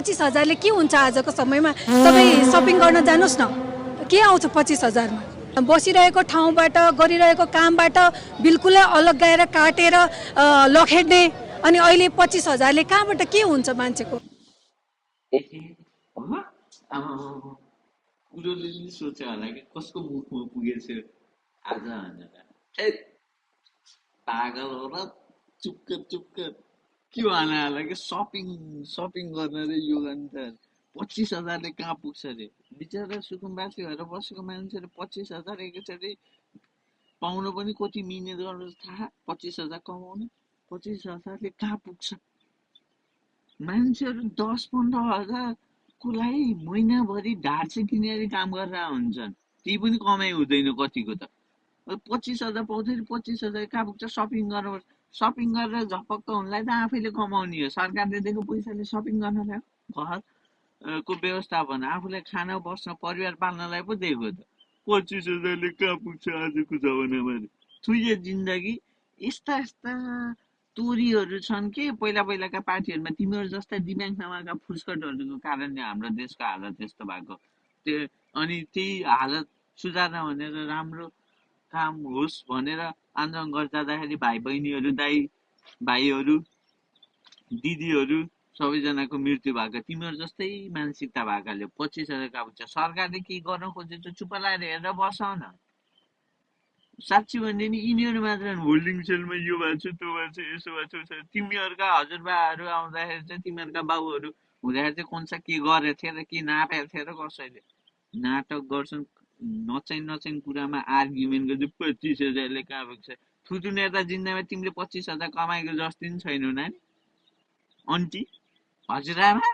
25,000ले के हुन्छ आजको समयमा? तपाईँ सपिङ गर्न जानुहोस् न, के आउँछ 25,000मा? बसिरहेको ठाउँबाट गरिरहेको कामबाट बिल्कुलै अलग गएर काटेर लखेड्ने, अनि अहिले 25,000ले कहाँबाट के हुन्छ मान्छेको? कुरोले नि सोचे होला कि कसको मुखमा पुगेछ आज भनेर पागल हो र चुप्क के भन होला कि सपिङ गर्न रे यो गर्ने त 25,000ले कहाँ पुग्छ रे बिचरा सुकुम्बासी भएर बसेको मान्छेले 25,000 एकैचोटि पाउनु पनि कति मिहिनेत गर्नु थाहा 25,000 कमाउनु 25,000ले कहाँ पुग्छ मान्छेहरू 10-15,000 को लागि महिनाभरि ढाड्से किनेर काम गरेर हुन्छन् ती पनि कमाइ हुँदैन कतिको त 25,000 पाउँदाखेरि 25,000 कहाँ पुग्छ सपिङ गरेर झपक्क हुनलाई त आफैले कमाउने हो सरकारले दिएको पैसाले सपिङ गर्नलाई घरको व्यवस्थापन आफूलाई खान बस्न परिवार पाल्नलाई पो दिएको त 25,000ले कहाँ पुग्छ आजको जमानामा थुये जिन्दगी यस्ता तोरीहरू छन् कि पहिलाका पार्टीहरूमा तिमीहरू जस्ता दिमाग नभएका फुस्कटहरूको कारणले हाम्रो देशको हालत यस्तो भएको त्यो अनि त्यही हालत सुधार्न भनेर राम्रो काम होस् भनेर आन्दोलन गर्दाखेरि भाइ बहिनीहरू भाइहरू दिदीहरू सबैजनाको मृत्यु भएको तिमीहरू जस्तै मानसिकता भएकाले 25,000 कहाँ पुग्छ सरकारले के गर्न खोजेछ चुप लागेर हेरेर बसाउ न साँच्ची भन्ने नि यिनीहरू मात्र होल्डिङ सेलमा यो भएको छ त्यो भएको छ यसो भएको छ तिमीहरूका हजुरबाहरू आउँदाखेरि चाहिँ तिमीहरूका बाबुहरू हुँदाखेरि चाहिँ कोन के गरेको थिए र के नापेको थिए र कसैले नाटक गर्छन् नचाहिँ कुरामा आर्ग्युमेन्ट गर्दै 25,000ले कहाँ पुग्छ थुतु नेता जिन्दामा तिमीले 25,000 कमाएको जस्तो नि छैन नानी अन्टी हजुरआमा